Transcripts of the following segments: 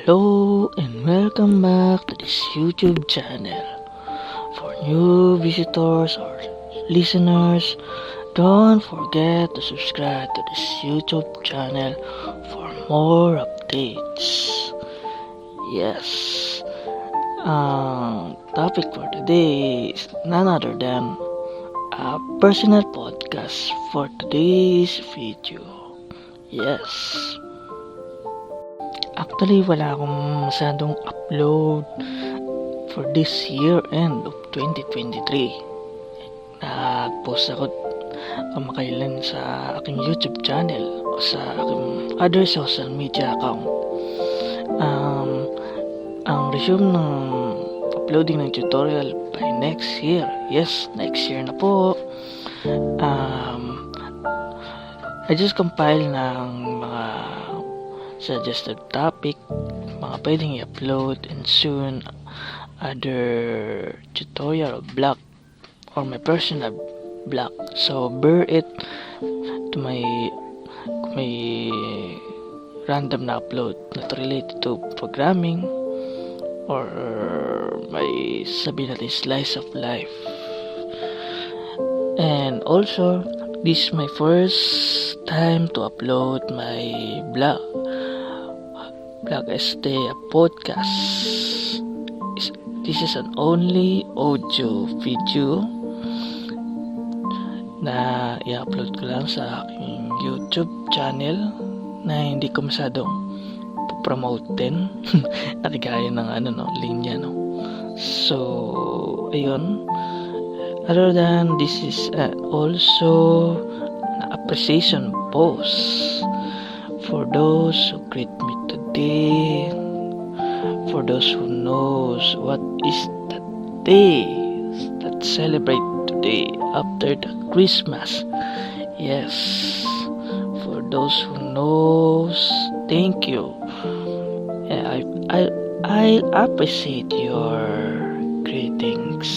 Hello and welcome back to this YouTube channel. For new visitors or listeners, don't forget to subscribe to this YouTube channel for more updates. Yes, ang topic for today is none other than a personal podcast for today's video. Yes. Actually, wala akong masyadong upload for this year end of 2023. Nag-post ako kamakailan sa aking YouTube channel o sa aking other social media account. Ang resume ng uploading ng tutorial by next year. Yes, next year na po. I just compile ng mga suggested topic, mga pwedeng i-upload, and soon other tutorial or blog or my personal blog. So bear it to my random na upload not related to programming or may sabihin natin slice of life. And also, this is my first time to upload my blog a podcast. This is an only audio video na i-upload ko lang sa aking YouTube channel na hindi ko masyadong promote din. Nakigaya ng linya, no? So, ayun. Other than this is also an appreciation post for those who greet me today, for those who knows what is the day that celebrate today after the Christmas. Yes, for those who knows, thank you. I appreciate your greetings.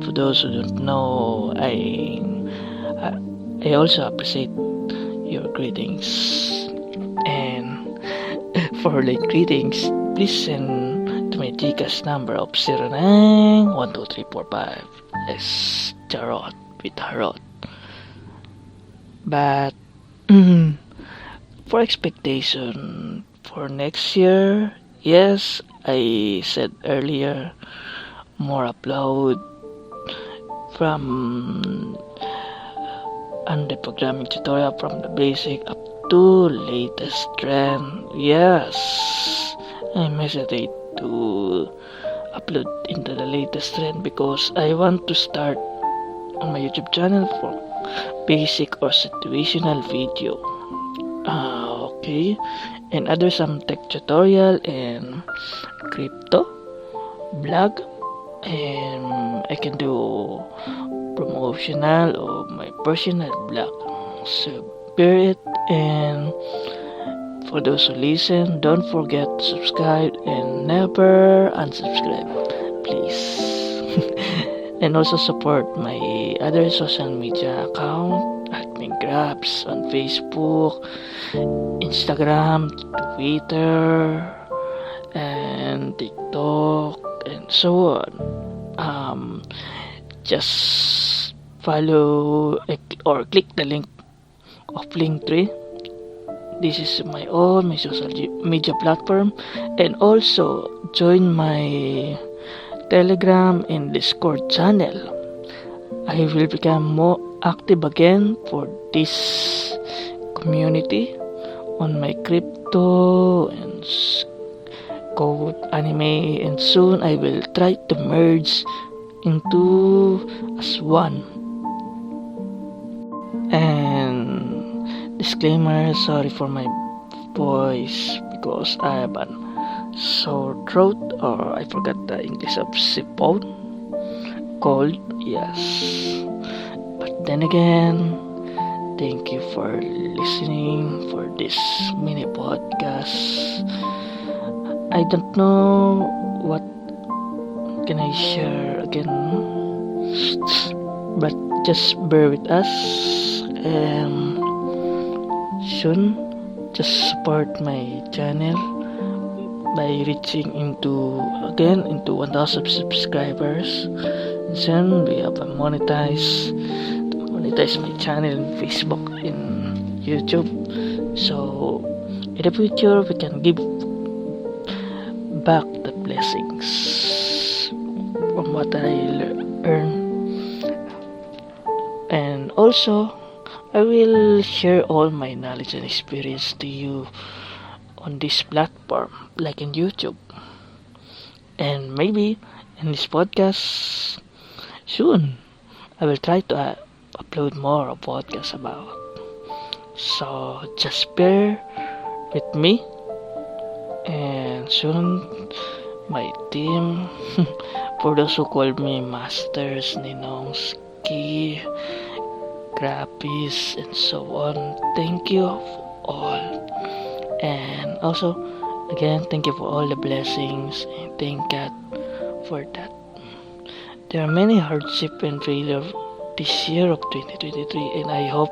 For those who don't know, I also appreciate your greetings. And for late greetings, please send to my Gcash number of 09123455. Yes, Jarot with Harot. But for expectation for next year, yes, I said earlier, more upload from the programming tutorial from the basic up to latest trend. Yes, I'm hesitate to upload into the latest trend because I want to start on my YouTube channel for basic or situational video. Okay, and other some tech tutorial and crypto blog, and I can do promotional or my personal blog. So bear it, and for those who listen, don't forget to subscribe and never unsubscribe, please. And also support my other social media account, admin grabs on Facebook, Instagram, Twitter, and TikTok, and so on. Just follow or click the link of Linktree. This is my social media platform, and also join my Telegram and Discord channel. I will become more active again for this community on my crypto and code anime, and soon I will try to merge into as one. And disclaimer, sorry for my voice because I have an sore throat, or I forgot the English of sipon, cold. Yes, but then again, thank you for listening for this mini podcast. I don't know what can I share again, but just bear with us, and soon just support my channel by reaching into 1,000 subscribers. Then we have a monetize my channel in Facebook, in YouTube. So in the future we can give back the blessings from what I earn. And also I will share all my knowledge and experience to you on this platform, like in YouTube, and maybe in this podcast soon. I will try to upload more of podcasts about. So just bear with me, and soon my team, for those who call me Masters, Ninongs, Ski, Grappies, and so on, thank you all. And also, again, thank you for all the blessings, and thank God for that. There are many hardship and failure this year of 2023, and I hope,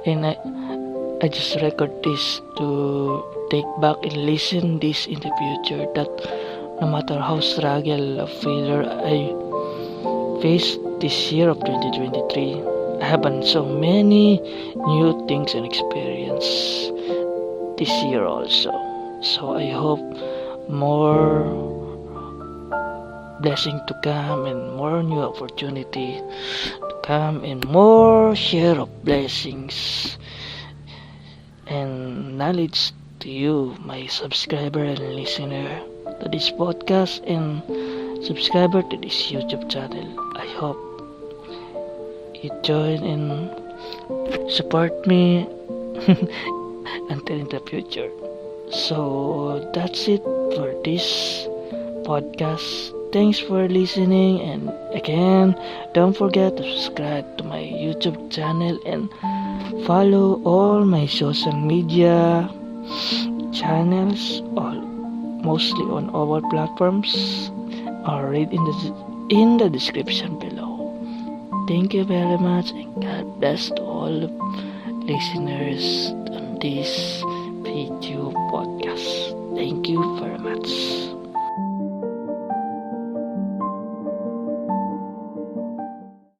and I just record this to take back and listen this in the future, that no matter how struggle of failure I faced this year of 2023, I have done so many new things and experience this year also. So I hope more blessing to come, and more new opportunity to come, and more share of blessings and knowledge to you, my subscriber and listener to this podcast, and subscriber to this YouTube channel. I hope you join and support me until in the future. So that's it for this podcast. Thanks for listening, and again, don't forget to subscribe to my YouTube channel and follow all my social media channels, all mostly on all platforms, are read in the description below. Thank you very much, and God bless to all the listeners on this video podcast. Thank you very much.